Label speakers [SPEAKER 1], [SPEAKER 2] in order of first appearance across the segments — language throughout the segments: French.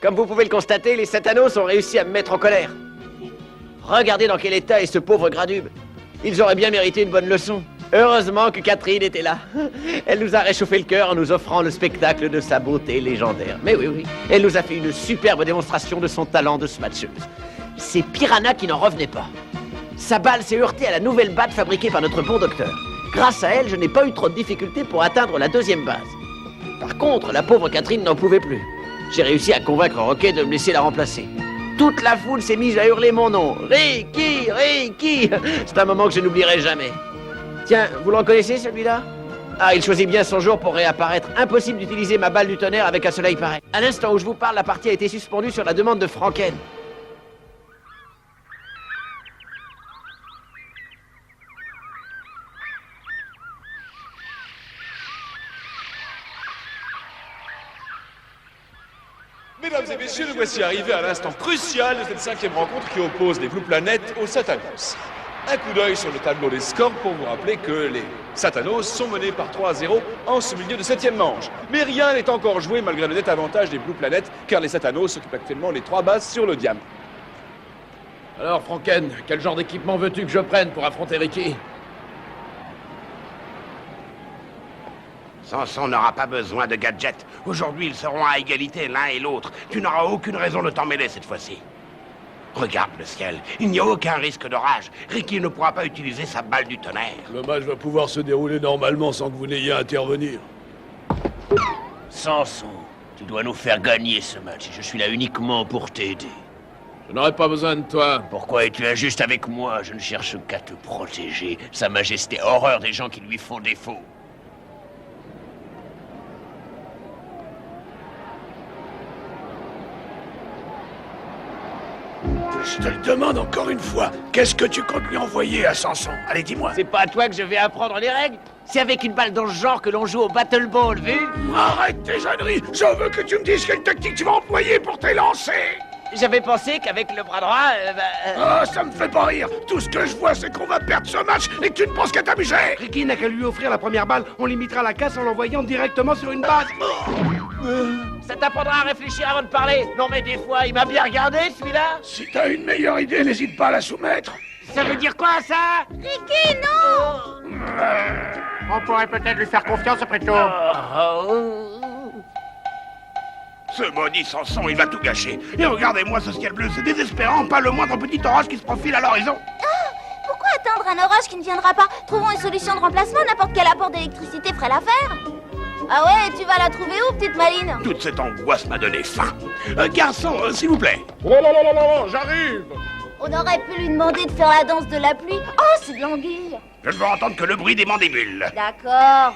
[SPEAKER 1] Comme vous pouvez le constater, les satanos ont réussi à me mettre en colère. Regardez dans quel état est ce pauvre Gradube. Ils auraient bien mérité une bonne leçon. Heureusement que Catherine était là. Elle nous a réchauffé le cœur en nous offrant le spectacle de sa beauté légendaire. Mais oui, elle nous a fait une superbe démonstration de son talent de smatcheuse. C'est Piranha qui n'en revenait pas. Sa balle s'est heurtée à la nouvelle batte fabriquée par notre bon docteur. Grâce à elle, je n'ai pas eu trop de difficultés pour atteindre la deuxième base. Par contre, la pauvre Catherine n'en pouvait plus. J'ai réussi à convaincre Rocket de me laisser la remplacer. Toute la foule s'est mise à hurler mon nom. Ricky, Ricky. C'est un moment que je n'oublierai jamais. Tiens, vous le reconnaissez celui-là? Ah, il choisit bien son jour pour réapparaître. Impossible d'utiliser ma balle du tonnerre avec un soleil pareil. À l'instant où je vous parle, la partie a été suspendue sur la demande de Franken.
[SPEAKER 2] Mesdames et messieurs, nous voici arrivés à l'instant crucial de cette 5e rencontre qui oppose les Blue Planet aux Satanos. Un coup d'œil sur le tableau des scores pour vous rappeler que les Satanos sont menés par 3-0 en ce milieu de 7e manche. Mais rien n'est encore joué malgré le net avantage des Blue Planet, car les Satanos occupent actuellement les 3 bases sur le diamant.
[SPEAKER 3] Alors, Franken, quel genre d'équipement veux-tu que je prenne pour affronter Ricky?
[SPEAKER 4] Samson n'aura pas besoin de gadgets. Aujourd'hui, ils seront à égalité l'un et l'autre. Tu n'auras aucune raison de t'en mêler cette fois-ci. Regarde le ciel. Il n'y a aucun risque d'orage. Ricky ne pourra pas utiliser sa balle du tonnerre.
[SPEAKER 3] Le match va pouvoir se dérouler normalement sans que vous n'ayez à intervenir.
[SPEAKER 5] Samson, tu dois nous faire gagner ce match. Je suis là uniquement pour t'aider.
[SPEAKER 3] Je n'aurai pas besoin de toi.
[SPEAKER 5] Pourquoi es-tu injuste avec moi? Je ne cherche qu'à te protéger. Sa Majesté a horreur des gens qui lui font défaut.
[SPEAKER 3] Je te le demande encore une fois. Qu'est-ce que tu comptes lui envoyer à Samson? Allez, dis-moi.
[SPEAKER 1] C'est pas à toi que je vais apprendre les règles. C'est avec une balle dans ce genre que l'on joue au Battle Ball, vu?
[SPEAKER 3] Arrête tes âneries. Je veux que tu me dises quelle technique tu vas employer pour t'élancer.
[SPEAKER 1] J'avais pensé qu'avec le bras droit,
[SPEAKER 3] Ah, ça me fait pas rire. Tout ce que je vois, c'est qu'on va perdre ce match et que tu ne penses qu'à t'amuser.
[SPEAKER 6] Ricky n'a qu'à lui offrir la première balle. On limitera la casse en l'envoyant directement sur une base.
[SPEAKER 1] ça t'apprendra à réfléchir avant de parler. Non mais des fois, il m'a bien regardé celui-là.
[SPEAKER 3] Si t'as une meilleure idée, n'hésite pas à la soumettre.
[SPEAKER 1] Ça veut dire quoi ça?
[SPEAKER 7] Ricky, non!
[SPEAKER 6] On pourrait peut-être lui faire confiance après tout.
[SPEAKER 4] Ce maudit Samson, il va tout gâcher. Et regardez-moi ce ciel bleu, c'est désespérant. Pas le moindre petit orage qui se profile à l'horizon.
[SPEAKER 7] Pourquoi attendre un orage qui ne viendra pas? Trouvons une solution de remplacement, n'importe quel apport d'électricité ferait l'affaire. Ah ouais, tu vas la trouver où, petite Maline?
[SPEAKER 4] Toute cette angoisse m'a donné faim. Garçon, s'il vous plaît.
[SPEAKER 3] J'arrive.
[SPEAKER 7] On aurait pu lui demander de faire la danse de la pluie. Oh, c'est de l'anguille.
[SPEAKER 4] Je ne veux entendre que le bruit des mandibules.
[SPEAKER 7] D'accord.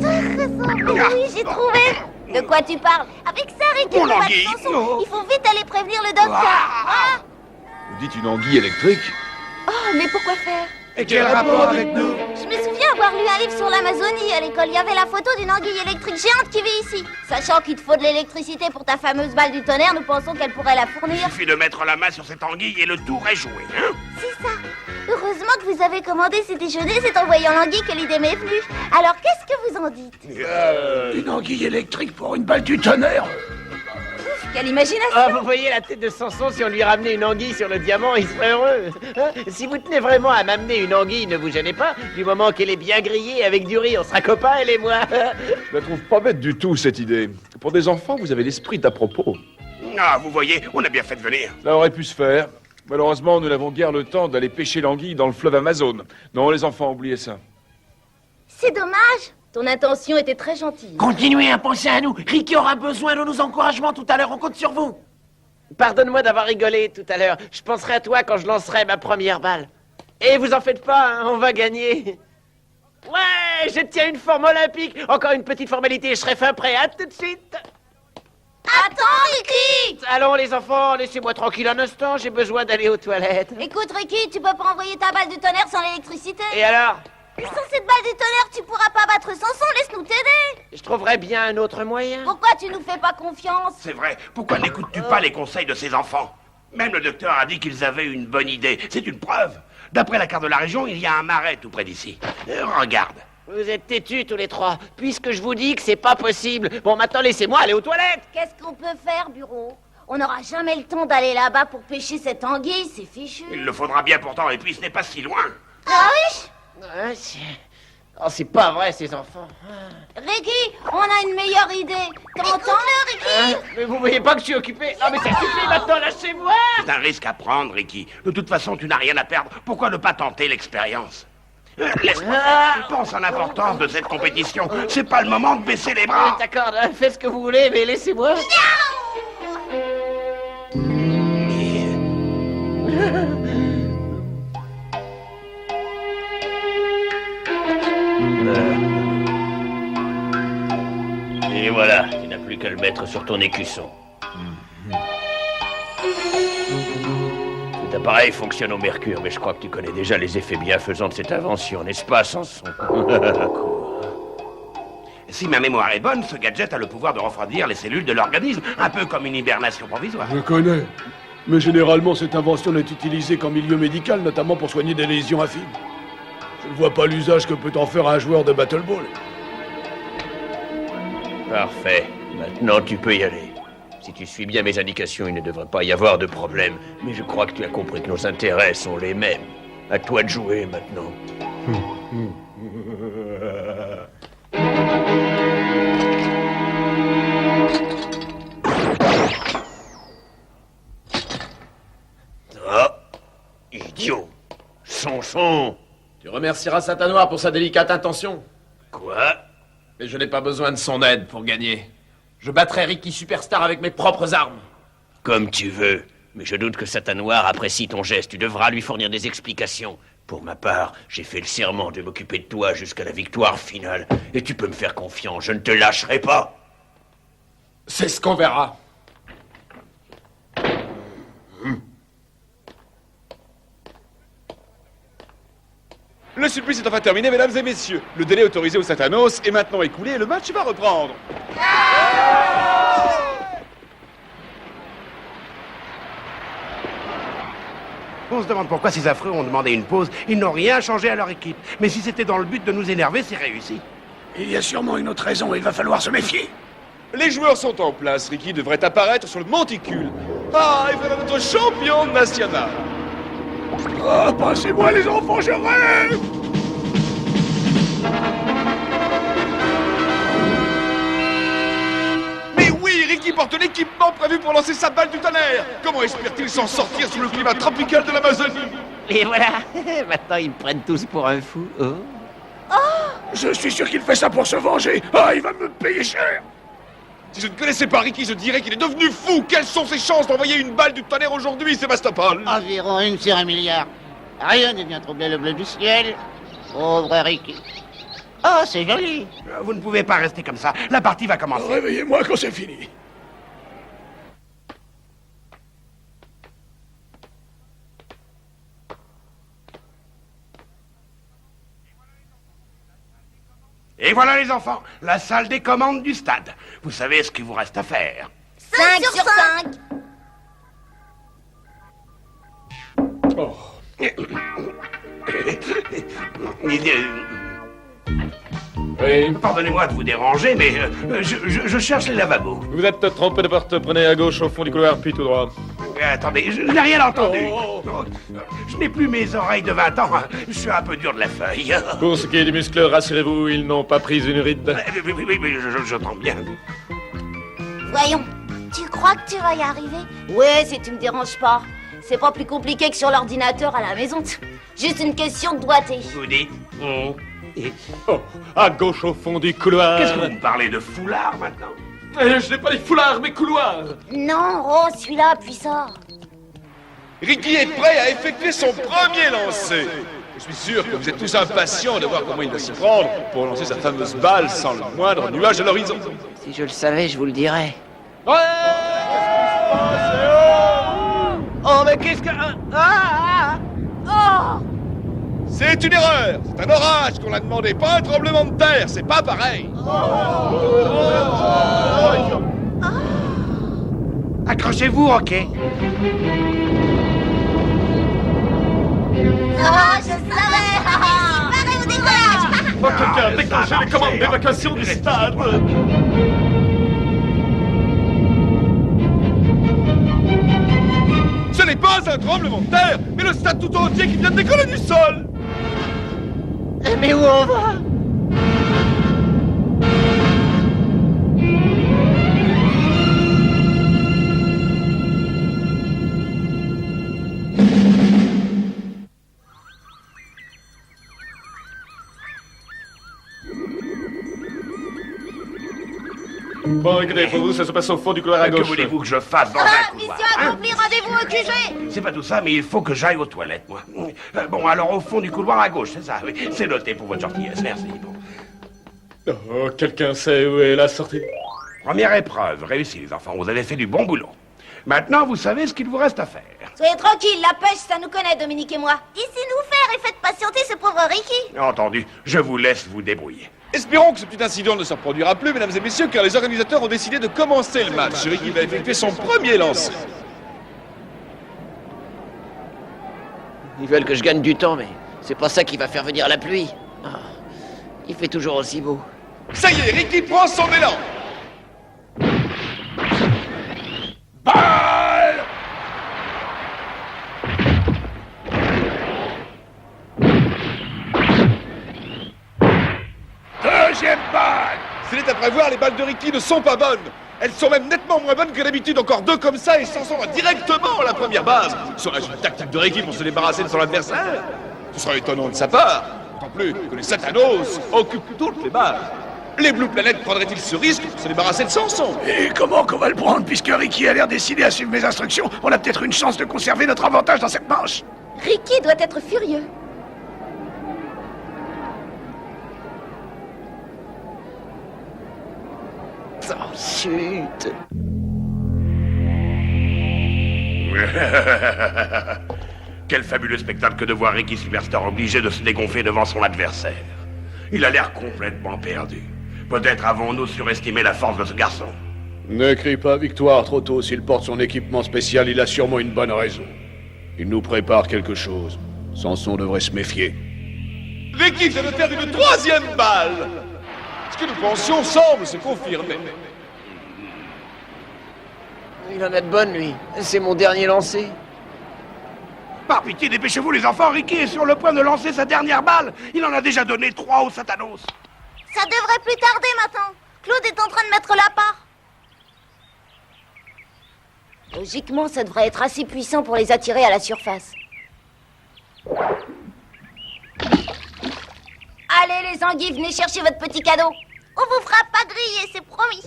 [SPEAKER 7] Oui, j'ai trouvé. De quoi tu parles? Avec ça, Ricky,
[SPEAKER 4] Mon
[SPEAKER 7] on va de
[SPEAKER 4] anguille.
[SPEAKER 7] Samson. Il faut vite aller prévenir le docteur. Ah.
[SPEAKER 2] Vous dites une anguille électrique?
[SPEAKER 7] Oh, mais pourquoi faire?
[SPEAKER 6] Et quel rapport avec nous?
[SPEAKER 7] Je me souviens avoir lu un livre sur l'Amazonie. À l'école, il y avait la photo d'une anguille électrique géante qui vit ici. Sachant qu'il te faut de l'électricité pour ta fameuse balle du tonnerre, nous pensons qu'elle pourrait la
[SPEAKER 4] Il
[SPEAKER 7] fournir.
[SPEAKER 4] suffit de mettre la main sur cette anguille et le tour est joué, hein?
[SPEAKER 7] C'est ça. Heureusement que vous avez commandé ce déjeuner, c'est en voyant l'anguille que l'idée m'est venue. Alors, qu'est-ce que vous en dites?
[SPEAKER 3] Une anguille électrique pour une balle du tonnerre.
[SPEAKER 7] Quelle imagination!
[SPEAKER 1] Ah, vous voyez la tête de Samson si on lui ramenait une anguille sur le diamant, il serait heureux. Hein? Si vous tenez vraiment à m'amener une anguille, ne vous gênez pas. Du moment qu'elle est bien grillée avec du riz, on sera copains, elle et moi.
[SPEAKER 2] Je la trouve pas bête du tout, cette idée. Pour des enfants, vous avez l'esprit d'à propos.
[SPEAKER 4] Ah, vous voyez, on a bien fait de venir.
[SPEAKER 2] Ça aurait pu se faire. Malheureusement, nous n'avons guère le temps d'aller pêcher l'anguille dans le fleuve Amazon. Non, les enfants, oubliez ça.
[SPEAKER 7] C'est dommage. Ton intention était très gentille.
[SPEAKER 1] Continuez à penser à nous. Ricky aura besoin de nos encouragements tout à l'heure, on compte sur vous. Pardonne-moi d'avoir rigolé tout à l'heure. Je penserai à toi quand je lancerai ma première balle. Et vous en faites pas, hein, on va gagner. Ouais, je tiens une forme olympique. Encore une petite formalité, je serai fin prêt. À tout de suite.
[SPEAKER 7] Attends, Ricky!
[SPEAKER 1] Allons les enfants, laissez-moi tranquille un instant, j'ai besoin d'aller aux toilettes.
[SPEAKER 7] Écoute, Ricky, tu peux pas envoyer ta balle du tonnerre sans l'électricité.
[SPEAKER 1] Et alors?
[SPEAKER 7] Sans cette balle du tonnerre, tu pourras pas battre Samson, laisse-nous t'aider.
[SPEAKER 1] Je trouverai bien un autre moyen.
[SPEAKER 7] Pourquoi tu nous fais pas confiance?
[SPEAKER 4] C'est vrai, pourquoi n'écoutes-tu pas les conseils de ces enfants? Même le docteur a dit qu'ils avaient une bonne idée. C'est une preuve. D'après la carte de la région, il y a un marais tout près d'ici. Regarde.
[SPEAKER 1] Vous êtes têtus tous les trois, puisque je vous dis que c'est pas possible. Bon, maintenant laissez-moi aller aux toilettes.
[SPEAKER 7] Qu'est-ce qu'on peut faire, Bureau? On n'aura jamais le temps d'aller là-bas pour pêcher cette anguille, c'est fichu.
[SPEAKER 4] Il le faudra bien pourtant, et puis ce n'est pas si loin.
[SPEAKER 7] Ah oui?
[SPEAKER 1] Ouais, oh, c'est pas vrai, ces enfants.
[SPEAKER 7] Ricky, on a une meilleure idée. T'entends, Ricky?
[SPEAKER 1] Mais vous voyez pas que je suis occupé? Non, mais ça suffit maintenant, lâchez-moi.
[SPEAKER 4] C'est un risque à prendre, Ricky. De toute façon, tu n'as rien à perdre. Pourquoi ne pas tenter l'expérience? Laisse-moi. Pense à l'importance de cette compétition. C'est pas le moment de baisser les bras.
[SPEAKER 1] D'accord, faites ce que vous voulez, mais laissez-moi.
[SPEAKER 5] Et voilà, tu n'as plus qu'à le mettre sur ton écusson. Cet appareil fonctionne au mercure, mais je crois que tu connais déjà les effets bienfaisants de cette invention, n'est-ce pas, Samson?
[SPEAKER 4] Si ma mémoire est bonne, ce gadget a le pouvoir de refroidir les cellules de l'organisme, un peu comme une hibernation provisoire.
[SPEAKER 3] Je connais. Mais généralement, cette invention n'est utilisée qu'en milieu médical, notamment pour soigner des lésions affines. Je ne vois pas l'usage que peut en faire un joueur de Battle Ball.
[SPEAKER 5] Parfait. Maintenant, tu peux y aller. Si tu suis bien mes indications, il ne devrait pas y avoir de problème. Mais je crois que tu as compris que nos intérêts sont les mêmes. À toi de jouer maintenant. Ah, idiot. Samson.
[SPEAKER 8] Tu remercieras Satanoir pour sa délicate intention.
[SPEAKER 5] Quoi?
[SPEAKER 8] Mais je n'ai pas besoin de son aide pour gagner. Je battrai Ricky Superstar avec mes propres armes.
[SPEAKER 5] Comme tu veux. Mais je doute que Satanoir apprécie ton geste. Tu devras lui fournir des explications. Pour ma part, j'ai fait le serment de m'occuper de toi jusqu'à la victoire finale. Et tu peux me faire confiance, je ne te lâcherai pas.
[SPEAKER 8] C'est ce qu'on verra.
[SPEAKER 2] Le supplice est enfin terminé, mesdames et messieurs. Le délai autorisé au Satanos est maintenant écoulé et le match va reprendre.
[SPEAKER 4] On se demande pourquoi ces affreux ont demandé une pause. Ils n'ont rien changé à leur équipe. Mais si c'était dans le but de nous énerver, c'est réussi.
[SPEAKER 3] Il y a sûrement une autre raison, il va falloir se méfier.
[SPEAKER 2] Les joueurs sont en place. Ricky devrait apparaître sur le monticule. Ah, et voilà notre champion national.
[SPEAKER 3] Ah, passez-moi les enfants, je rêve!
[SPEAKER 2] Mais oui, Ricky porte l'équipement prévu pour lancer sa balle du tonnerre. Comment espère-t-il s'en sortir sous le climat tropical de l'Amazonie?
[SPEAKER 1] Et voilà. Maintenant, ils me prennent tous pour un fou. Oh.
[SPEAKER 3] Je suis sûr qu'il fait ça pour se venger. Ah, il va me payer cher.
[SPEAKER 2] Si je ne connaissais pas Ricky, je dirais qu'il est devenu fou. Quelles sont ses chances d'envoyer une balle du tonnerre aujourd'hui, Sébastopol?
[SPEAKER 9] Environ 1 sur 1 milliard. Rien ne vient troubler le bleu du ciel. Pauvre Ricky. Oh, c'est joli.
[SPEAKER 4] Vous ne pouvez pas rester comme ça. La partie va commencer.
[SPEAKER 3] Réveillez-moi quand c'est fini.
[SPEAKER 4] Et voilà les enfants, la salle des commandes du stade. Vous savez ce qu'il vous reste à faire.
[SPEAKER 7] 5 sur 5.
[SPEAKER 3] Oh.
[SPEAKER 8] Oui.
[SPEAKER 4] Pardonnez-moi de vous déranger, mais je cherche les lavabos.
[SPEAKER 8] Vous êtes trompé de porte. Prenez à gauche au fond du couloir, puis tout droit.
[SPEAKER 4] Attendez, je n'ai rien entendu.
[SPEAKER 8] Oh.
[SPEAKER 4] Je n'ai plus mes oreilles de 20 ans. Je suis un peu dur de la feuille.
[SPEAKER 8] Pour ce qui est des muscles, rassurez-vous, ils n'ont pas pris une ride.
[SPEAKER 4] Oui, j'entends bien.
[SPEAKER 7] Voyons, tu crois que tu vas y arriver? Ouais, si tu me déranges pas. C'est pas plus compliqué que sur l'ordinateur à la maison. Juste une question de doigté.
[SPEAKER 4] Vous dites
[SPEAKER 8] Oh, à gauche au fond du couloir.
[SPEAKER 4] Qu'est-ce que vous me parlez de foulard maintenant?
[SPEAKER 8] Je n'ai pas les foulards, mais couloirs.
[SPEAKER 7] Non, oh, celui-là, puis ça.
[SPEAKER 2] Ricky est prêt à effectuer son premier lancer. Je suis sûr que vous êtes tous impatients de voir comment il va s'y prendre pour lancer sa fameuse balle sans le moindre nuage à l'horizon.
[SPEAKER 1] Si je le savais, je vous le dirais.
[SPEAKER 8] Ouais.
[SPEAKER 1] Oh, mais qu'est-ce que...
[SPEAKER 7] Oh!
[SPEAKER 2] C'est une erreur. C'est un orage qu'on a demandé, pas un tremblement de terre. C'est pas pareil.
[SPEAKER 4] Accrochez-vous, ok?
[SPEAKER 7] Ah, je savais! Préparez au décollage!
[SPEAKER 2] quelqu'un a déclenché les commandes d'évacuation du stade. Ce n'est pas un tremblement de terre, mais le stade tout entier qui vient de décoller du sol.
[SPEAKER 1] Mais où on va?
[SPEAKER 2] Bon, écoutez, pour vous, ça se passe au fond du couloir à
[SPEAKER 4] Que
[SPEAKER 2] gauche.
[SPEAKER 4] voulez-vous que je fasse dans un couloir,
[SPEAKER 7] Mission
[SPEAKER 4] hein?
[SPEAKER 7] accomplie, rendez-vous au QG.
[SPEAKER 4] C'est pas tout ça, mais il faut que j'aille aux toilettes, moi. Bon, alors au fond du couloir à gauche, c'est ça, oui. C'est noté pour votre gentillesse, merci. Bon.
[SPEAKER 2] Oh, quelqu'un sait où est la sortie?
[SPEAKER 4] Première épreuve, réussi les enfants, vous avez fait du bon boulot. Maintenant, vous savez ce qu'il vous reste à faire.
[SPEAKER 7] Soyez tranquille, la pêche, ça nous connaît, Dominique et moi. Laissez-nous faire et faites patienter ce pauvre Ricky.
[SPEAKER 4] Entendu, je vous laisse vous débrouiller.
[SPEAKER 2] Espérons que ce petit incident ne se reproduira plus, mesdames et messieurs, car les organisateurs ont décidé de commencer le match. Ricky va effectuer son premier lancer.
[SPEAKER 1] Ils veulent que je gagne du temps, mais c'est pas ça qui va faire venir la pluie. Ah, il fait toujours aussi beau.
[SPEAKER 2] Ça y est, Ricky prend son élan.
[SPEAKER 4] Balle! Deuxième balle!
[SPEAKER 2] S'il est à prévoir, les balles de Ricky ne sont pas bonnes. Elles sont même nettement moins bonnes que d'habitude. Encore deux comme ça et s'en sort directement à la première base. Serait-ce une tactique de Ricky pour se débarrasser de son adversaire? Ce serait étonnant de sa part. D'autant plus que les Satanos occupent toutes les bases. Les Blue Planet prendraient-ils ce risque pour se débarrasser de Samson?
[SPEAKER 6] Et comment qu'on va le prendre, puisque Ricky a l'air décidé à suivre mes instructions? On a peut-être une chance de conserver notre avantage dans cette manche.
[SPEAKER 7] Ricky doit être furieux.
[SPEAKER 1] Oh, chut.
[SPEAKER 4] Quel fabuleux spectacle que de voir Ricky Superstar obligé de se dégonfler devant son adversaire. Il a l'air complètement perdu. Peut-être avons-nous surestimé la force de ce garçon.
[SPEAKER 3] Ne crie pas victoire trop tôt. S'il porte son équipement spécial, il a sûrement une bonne raison. Il nous prépare quelque chose. Samson devrait se méfier.
[SPEAKER 2] Ricky vient de faire une troisième balle. Ce que nous pensions semble se confirmer.
[SPEAKER 1] Il en a de bonnes, lui. C'est mon dernier lancer.
[SPEAKER 6] Par pitié, dépêchez-vous les enfants, Ricky est sur le point de lancer sa dernière balle. Il en a déjà donné 3 aux Satanos.
[SPEAKER 7] Ça devrait plus tarder maintenant. Claude est en train de mettre la part. Logiquement, ça devrait être assez puissant pour les attirer à la surface. Allez les anguilles, venez chercher votre petit cadeau. On vous fera pas griller, c'est promis.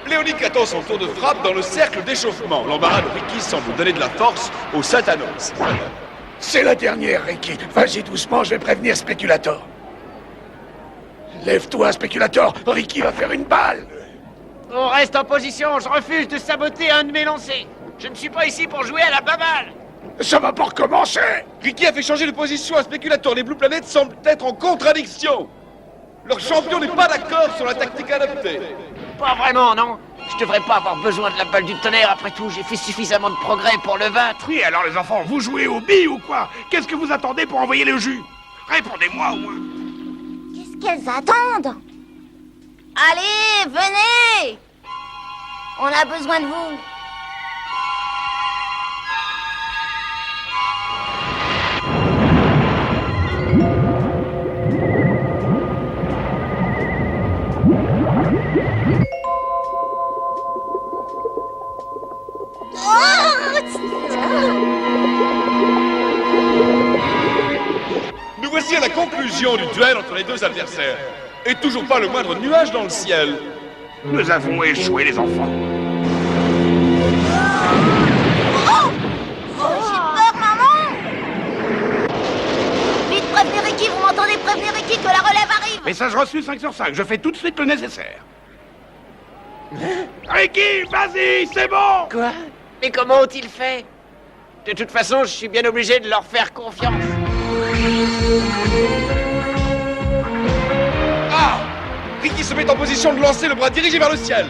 [SPEAKER 2] Léonique attend son tour de frappe dans le cercle d'échauffement. L'embarras de Ricky semble donner de la force aux Satanos.
[SPEAKER 6] C'est la dernière, Ricky. Vas-y doucement, je vais prévenir Speculator. Lève-toi, Speculator. Ricky va faire une balle.
[SPEAKER 1] On reste en position. Je refuse de saboter un de mes lancers. Je ne suis pas ici pour jouer à la baballe.
[SPEAKER 6] Ça va pas recommencer.
[SPEAKER 2] Ricky a fait changer de position à Speculator. Les Blue Planet semblent être en contradiction. Leur champion n'est pas d'accord sur la tactique adoptée.
[SPEAKER 1] Pas vraiment, non. Je devrais pas avoir besoin de la balle du tonnerre. Après tout, j'ai fait suffisamment de progrès pour le vaincre.
[SPEAKER 6] Oui, alors les enfants, vous jouez aux billes ou quoi? Qu'est-ce que vous attendez pour envoyer le jus? Répondez-moi au moins.
[SPEAKER 7] Qu'est-ce qu'elles attendent? Allez, venez! On a besoin de vous.
[SPEAKER 2] Nous voici à la conclusion du duel entre les deux adversaires. Et toujours pas le moindre nuage dans le ciel.
[SPEAKER 4] Nous avons échoué, les enfants.
[SPEAKER 7] Oh, j'ai peur, maman! Vite, prévenez Ricky, vous m'entendez? Prévenez Ricky que la relève arrive!
[SPEAKER 6] Message reçu 5 sur 5. Je fais tout de suite le nécessaire. Ricky, vas-y, c'est bon!
[SPEAKER 1] Quoi? Mais comment ont-ils fait? De toute façon, je suis bien obligé de leur faire confiance.
[SPEAKER 2] Ah! Ricky se met en position de lancer le bras dirigé vers le ciel.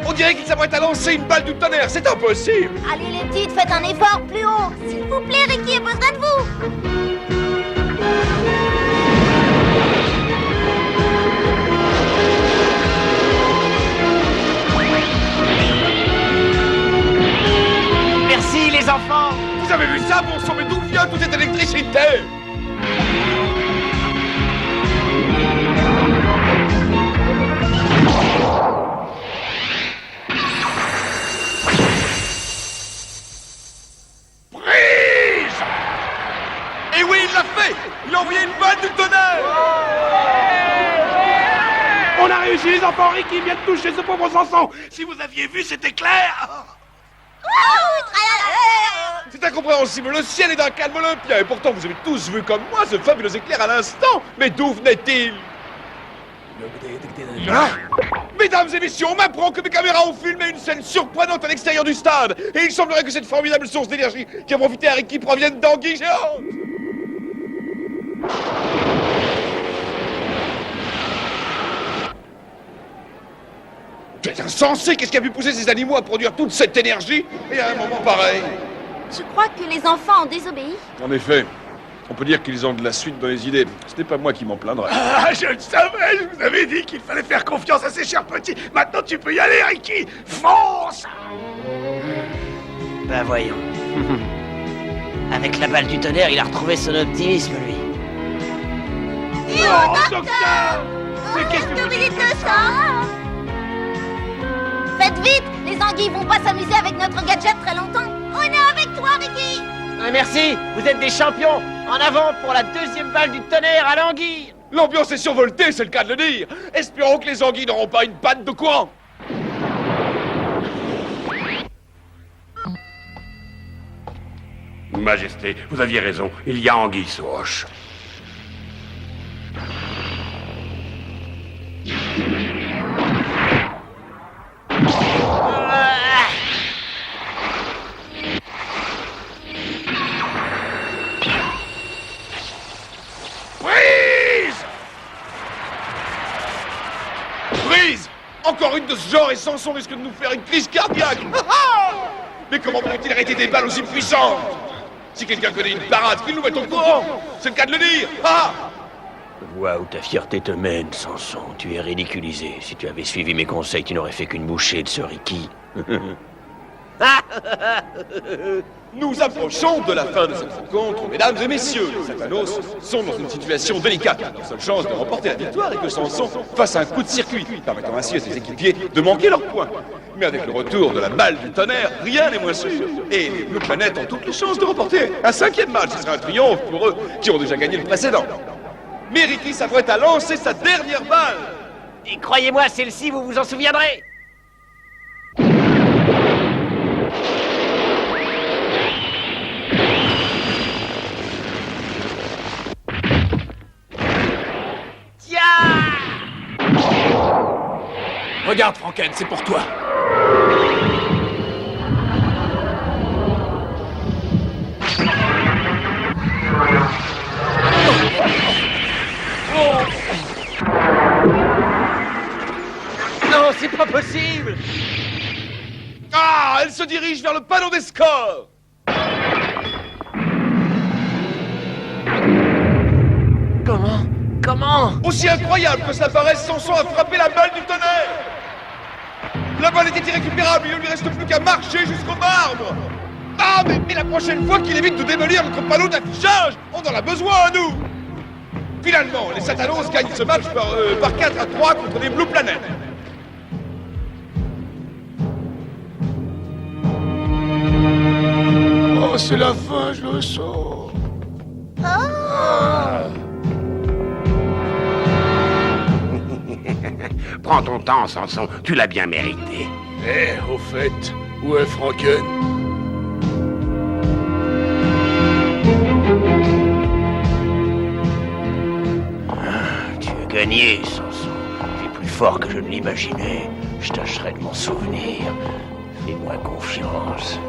[SPEAKER 2] On dirait qu'il s'apprête à lancer une balle du tonnerre, c'est impossible.
[SPEAKER 7] Allez les petites, faites un effort plus haut. S'il vous plaît, Ricky a besoin de vous.
[SPEAKER 1] Merci les enfants.
[SPEAKER 2] Vous avez vu ça, bon sang, mais d'où vient toute cette électricité? Prise! Et oui, il l'a fait! Il a envoyé une balle du tonnerre!
[SPEAKER 6] On a réussi, les enfants. Ricky vient de toucher ce pauvre Samson. Si vous aviez vu, c'était clair.
[SPEAKER 2] C'est incompréhensible, le ciel est d'un calme olympien, et pourtant vous avez tous vu comme moi ce fabuleux éclair à l'instant. Mais d'où venait-il? Hein? Mesdames et messieurs, on m'apprend que mes caméras ont filmé une scène surprenante à l'extérieur du stade, et il semblerait que cette formidable source d'énergie qui a profité à Ricky provienne d'anguilles géantes. C'est insensé, qu'est-ce qui a pu pousser ces animaux à produire toute cette énergie, et à un moment pareil?
[SPEAKER 7] Je crois que les enfants ont désobéi.
[SPEAKER 2] En effet, on peut dire qu'ils ont de la suite dans les idées. Ce n'est pas moi qui m'en plaindrai.
[SPEAKER 6] Ah, je le savais, je vous avais dit qu'il fallait faire confiance à ces chers petits. Maintenant, tu peux y aller, Ricky. Fonce!
[SPEAKER 1] Ben voyons. Avec la balle du tonnerre, il a retrouvé son optimisme, lui.
[SPEAKER 6] Oh, docteur! Mais qu'est-ce que vous dites
[SPEAKER 7] de ça? Faites vite, les anguilles vont pas s'amuser avec notre gadget très longtemps. On est avec toi, Ricky.
[SPEAKER 1] Merci, vous êtes des champions. En avant pour la deuxième balle du tonnerre à l'anguille.
[SPEAKER 2] L'ambiance est survoltée, c'est le cas de le dire. Espérons que les anguilles n'auront pas une panne de courant.
[SPEAKER 4] Majesté, vous aviez raison, il y a anguille sous roche.
[SPEAKER 2] Encore une de ce genre et Samson risque de nous faire une crise cardiaque. Mais comment pourrait-il arrêter des balles aussi puissantes? Si quelqu'un connaît une parade, qu'il nous mette au courant. C'est le cas de le dire.
[SPEAKER 5] Vois où ta fierté te mène, Samson. Tu es ridiculisé. Si tu avais suivi mes conseils, tu n'aurais fait qu'une bouchée de ce Ricky.
[SPEAKER 2] Nous approchons de la fin de cette rencontre, mesdames et messieurs. Les Satanos sont dans une situation délicate. Leur seule chance de remporter la victoire est que Samson fasse un coup de circuit, permettant ainsi à ses équipiers de manquer leurs points. Mais avec le retour de la balle du tonnerre, rien n'est moins sûr. Et les Blue Planet ont toutes les chances de remporter un 5e match. Ce sera un triomphe pour eux qui ont déjà gagné le précédent. Mais Ricky s'apprête à lancer sa dernière balle.
[SPEAKER 1] Et croyez-moi, celle-ci, vous vous en souviendrez.
[SPEAKER 8] Regarde, Franken, c'est pour toi.
[SPEAKER 1] Non, c'est pas possible.
[SPEAKER 2] Ah, elle se dirige vers le panneau des scores.
[SPEAKER 1] Comment?
[SPEAKER 2] Aussi incroyable que cela paraisse, Samson a frappé la balle du tonnerre. La balle était irrécupérable, il ne lui reste plus qu'à marcher jusqu'au marbre. Ah, mais la prochaine fois qu'il évite de démolir notre panneau d'affichage, on en a besoin, nous. Finalement, les Satanos gagnent ce match par 4-3 contre les Blue Planet.
[SPEAKER 3] Oh, c'est la fin, je le sens.
[SPEAKER 4] Prends ton temps, Samson, tu l'as bien mérité.
[SPEAKER 3] Au fait, où est Franken?
[SPEAKER 5] Tu as gagné, Samson. Tu es plus fort que je ne l'imaginais. Je tâcherai de m'en souvenir. Fais-moi confiance.